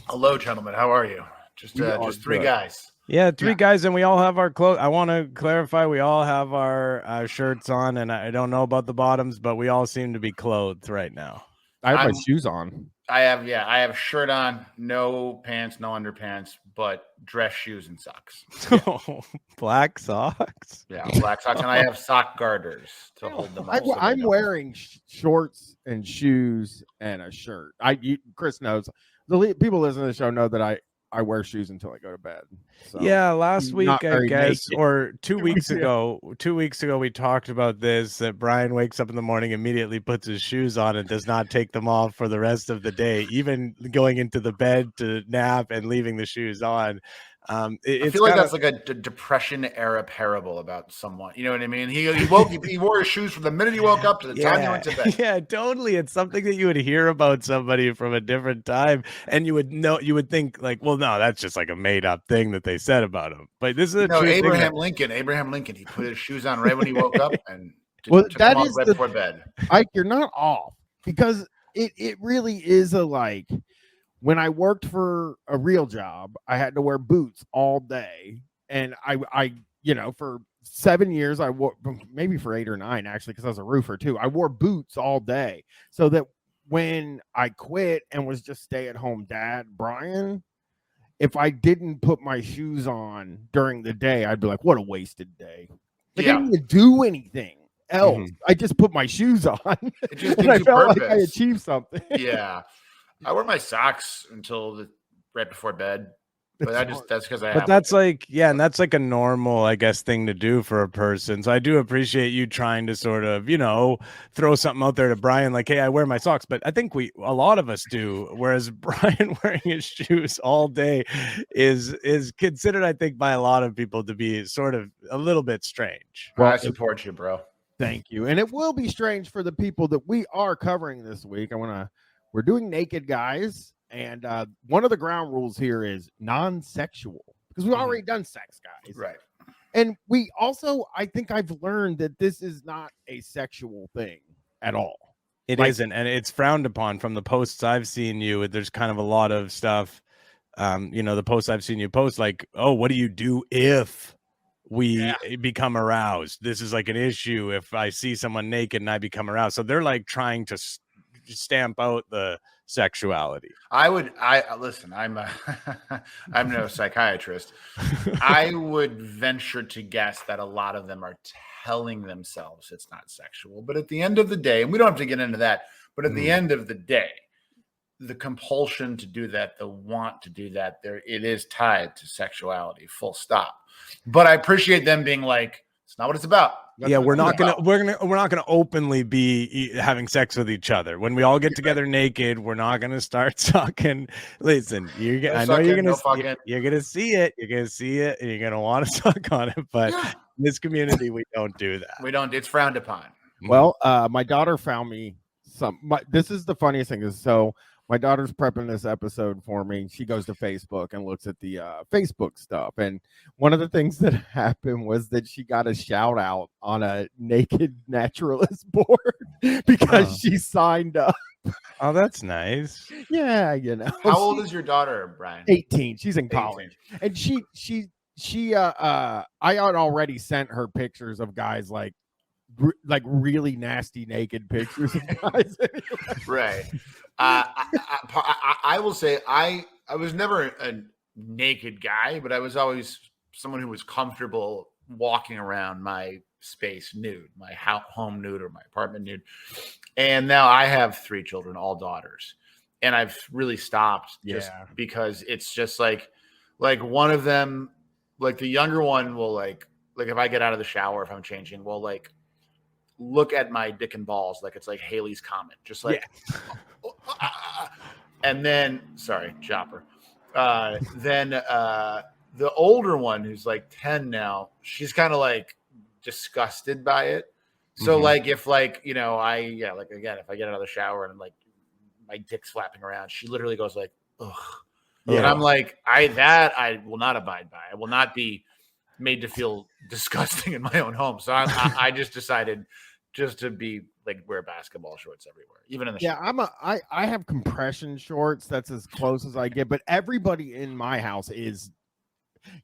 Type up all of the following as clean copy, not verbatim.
Hello, gentlemen. How are you? Just three Good. guys. Yeah, three Yeah. guys, and we all have our clothes. I want to clarify, we all have our shirts on, and I don't know about the bottoms, but we all seem to be clothed right now. I have my I'm. shoes on. I have a shirt on, no pants, no underpants, but dress shoes and socks. Yeah. Black socks. Yeah, black socks, and I have sock garters to hold them up. So they I'm don't. wearing shorts and shoes and a shirt. Chris knows. People listening to the show know that I wear shoes until I go to bed. So Yeah, last I'm not week, I very guess, naked. or 2 weeks Yeah. ago, 2 weeks ago, we talked about this, that Bryan wakes up in the morning, immediately puts his shoes on and does not take them off for the rest of the day, even going into the bed to nap and leaving the shoes on. I It's feel like kind that's like a depression era parable about someone. You know what I mean? He wore his shoes from the minute he woke up to the time he went to bed. Yeah, totally. It's something that you would hear about somebody from a different time, and you would think like, well, no, that's just like a made up thing that they said about him. But this is a No, true thing. Abraham Lincoln, he put his shoes on right when he woke up and Well, took that them off is right before bed. Ike, you're not off because it really is a like when I worked for a real job, I had to wear boots all day. And I for 7 years, I wore maybe for 8 or 9 actually, because I was a roofer too. I wore boots all day so that when I quit and was just stay at home dad, Bryan, if I didn't put my shoes on during the day, I'd be like, what a wasted day. Like I didn't even do anything else. I just put my shoes on. It just and I gives you felt purpose. like I achieved something. Yeah. I wear my socks until right before bed. But that's because I have. But that's and that's like a normal, I guess, thing to do for a person. So I do appreciate you trying to sort of, throw something out there to Bryan, like, hey, I wear my socks. But I think a lot of us do. Whereas Bryan wearing his shoes all day is considered, I think, by a lot of people to be sort of a little bit strange. Well, I support you, bro. Thank you. And it will be strange for the people that we are covering this week. We're doing naked guys. And one of the ground rules here is non-sexual because we've already done sex guys. Right. And we also, I think I've learned that this is not a sexual thing at all. It isn't. And it's frowned upon from the posts I've seen you. There's kind of a lot of stuff, the posts I've seen you post like, oh, what do you do if we become aroused? This is like an issue. If I see someone naked and I become aroused. So they're like trying to stamp out the sexuality. Listen, I'm no psychiatrist. I would venture to guess that a lot of them are telling themselves it's not sexual. But at the end of the day, and we don't have to get into that, but at the end of the day, the compulsion to do that, the want to do that, it is tied to sexuality, full stop. But I appreciate them being like, it's not what it's about. We're not gonna openly be having sex with each other. When we all get together naked, we're not gonna start sucking. Listen, you're gonna see it, and you're gonna want to suck on it. But in this community, we don't do that. We don't. It's frowned upon. Well, my daughter found me this is the funniest thing is my daughter's prepping this episode for me. She goes to Facebook and looks at the Facebook stuff. And one of the things that happened was that she got a shout out on a naked naturalist board because she signed up. Oh, that's nice. Yeah, How old is your daughter, Bryan? 18. She's in college. 18. And she I had already sent her pictures of guys like really nasty naked pictures of guys. Right. I will say I was never a naked guy, but I was always someone who was comfortable walking around my space nude, my home nude or my apartment nude. And now I have 3 children, all daughters. And I've really stopped just because it's just like one of them, like the younger one will like if I get out of the shower, if I'm changing, will like look at my dick and balls like it's like Haley's Comet, just like and then sorry, Chopper. Then the older one who's like 10 now, she's kind of like disgusted by it. So like if like, like again, if I get out of the shower and like my dick's flapping around, she literally goes like, ugh. Yeah. And I'm like, I will not abide by. I will not be made to feel disgusting in my own home. So I just decided just to be like wear basketball shorts everywhere, even in the Yeah, I have compression shorts. That's as close as I get. But everybody in my house is,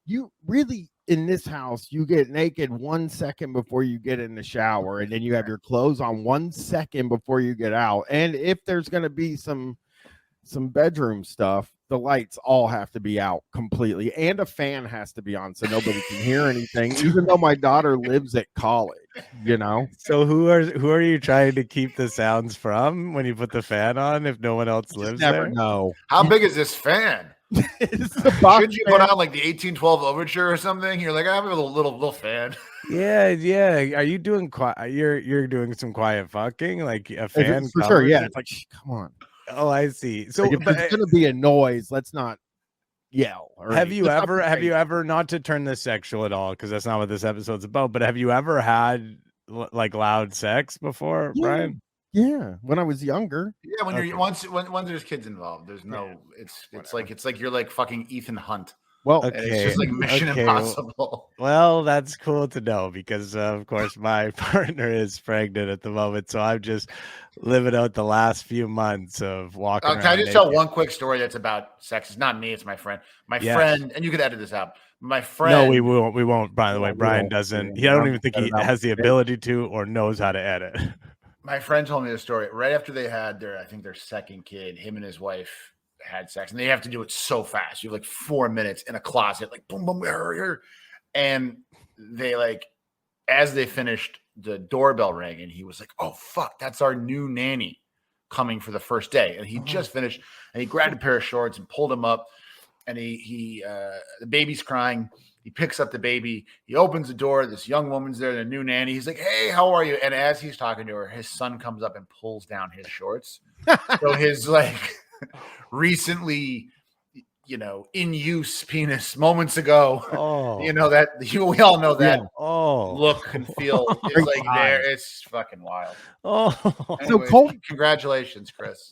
you really, in this house, you get naked 1 second before you get in the shower, and then you have your clothes on 1 second before you get out. And if there's going to be some bedroom stuff, the lights all have to be out completely, and a fan has to be on so nobody can hear anything, even though my daughter lives at college, you know. So who are you trying to keep the sounds from when you put the fan on if no one else lives Never there? know. How big is this fan? It's the box Should you fan. put on like the 1812 overture or something? You're like, I have a little fan. Yeah. Are you doing quiet? You're doing some quiet fucking, like a fan For sure, covers yeah. it? It's like, come on. Oh, I see. So, Like, if but there's gonna be a noise, let's not yell. Or have anything. you Let's not ever, be crazy. not to turn this sexual at all, because that's not what this episode's about, but have you ever had like loud sex before, Yeah. Brian? Yeah, when I was younger. Yeah, when Okay. you're when there's kids involved, there's no. It's like you're like fucking Ethan Hunt. Well, And it's just like Mission Impossible. Well, that's cool to know because, of course, my partner is pregnant at the moment, so I'm just living out the last few months of walking around. Can I just tell naked. one quick story that's about sex? It's not me; it's my friend. My Yes. friend, and you could edit this out. My friend. No, we won't. We won't. By the way, we Brian won't. doesn't. Yeah, I don't I'm even think he edit out has the my ability to or knows how to edit. My friend told me the story right after they had their second kid. Him and his wife had sex, and they have to do it so fast. You have like 4 minutes in a closet, like boom, boom, and they like as they finished, the doorbell rang, and he was like, "Oh fuck, that's our new nanny coming for the first day." And he just finished, and he grabbed a pair of shorts and pulled them up, and the baby's crying. He picks up the baby. He opens the door. This young woman's there, the new nanny. He's like, "Hey, how are you?" And as he's talking to her, his son comes up and pulls down his shorts. So his like recently, in use penis moments ago. Oh, That we all know that oh, look and feel is like there. It's fucking wild. oh. So Anyways, Cole- congratulations, Chris.